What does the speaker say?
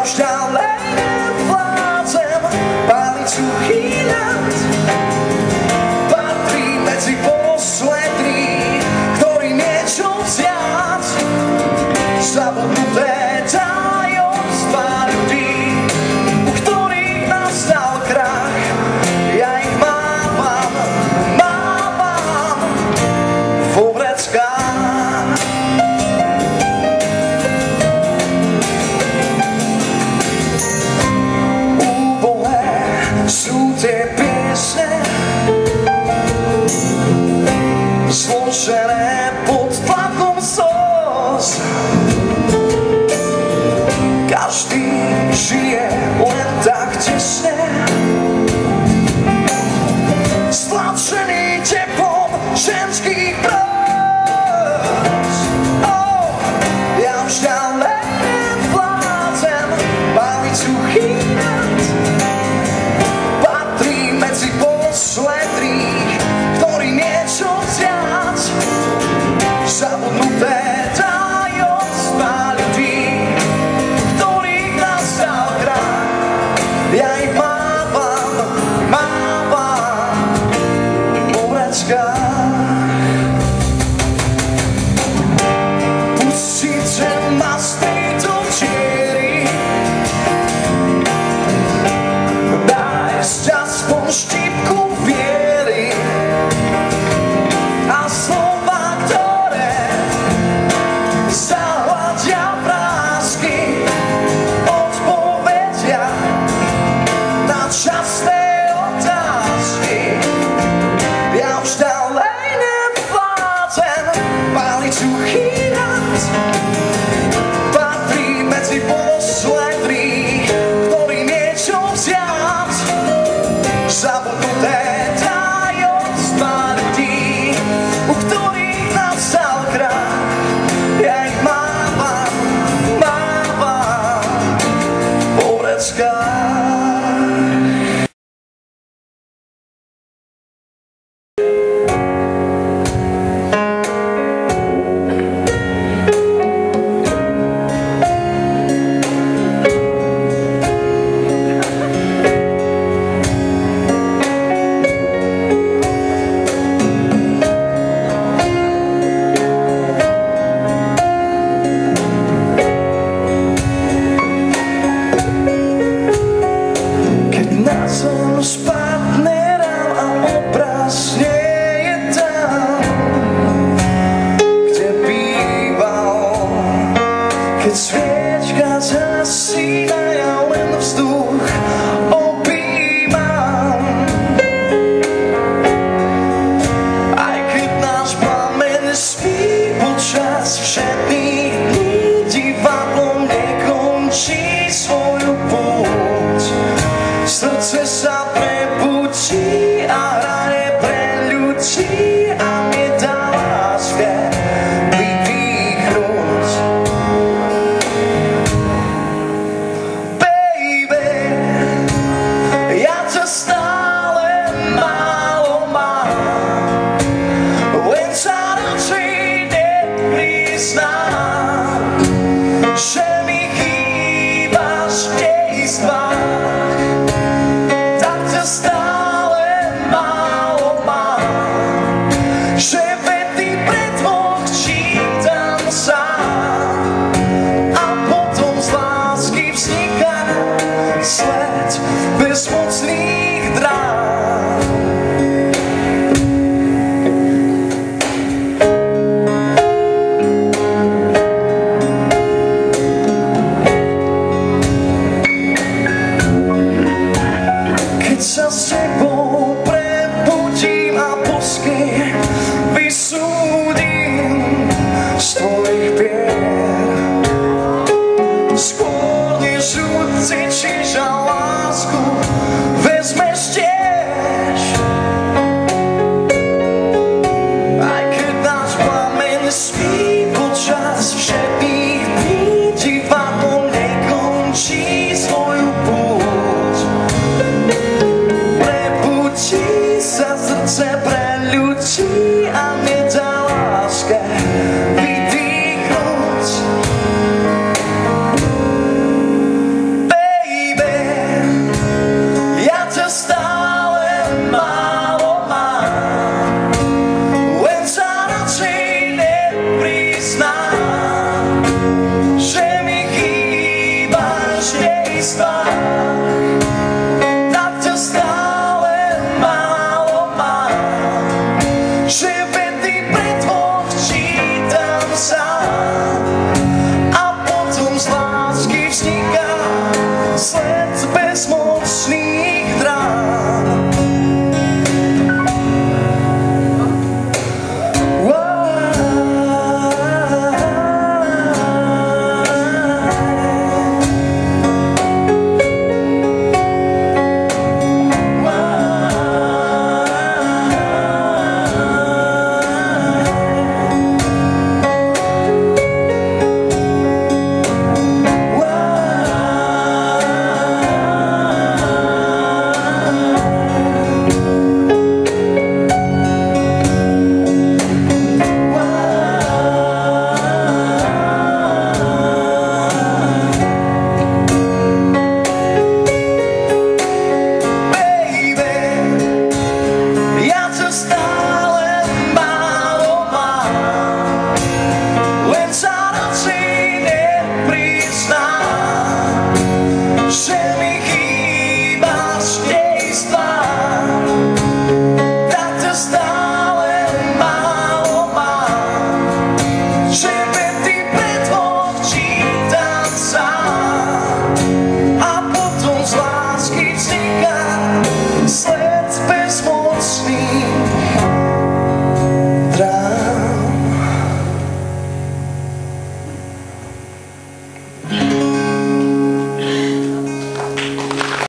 už ďalej nevládzem palicu chýľať. Patrí medzi posledných, ktorý niečo vziať. Zabudnuté tajomstvá ľudí, u ktorých nastal krach. Ja ich mávam vo vreckách. Úbohé sú tie piesne, zložené pod tlakom slz. Každý žije len tak tesne, stlačený teplom ženských brst. Ja už ďalej nevládzem palicu chýľať. Patrí medzi posledných, ktorí niečo vziať. Zabudnuté tajomstvá ľudí, u ktorých nastal krach. Ja ich mávam vo vreckách. Pustíte ma z tejto čiery, nájsť aspoň štipku viery a slova, ktoré zahladia vrásky, odpovedia na časté otázky. Ja už ďalej nevládzem palicu chýľať. Patrí medzi posledných, ktorí niečo vziať. Zabudnuté tajomstvá ľudí, u ktorých nastal krach. Ja ich mávam vo vreckách. Keď na zem spadne rám a obraz nie je tam, kde býval. Keď sviečka zhasína, ja len vzduch objímam. Aj keď náš plameň spí počas všetných dní, divadlo nekončí svoju púť. Srdce sa prebudí a hraje pre ľudí a nedáva svet vydýchnuť. Baby, ja ťa stále málo mám, len sa radšej nepriznám, že mi chýbaš v dejstvách. Tak ťa strach, tak ťa stále málo mám, že vety pre dvoch čítam sám a potom z lásky vzniká sled.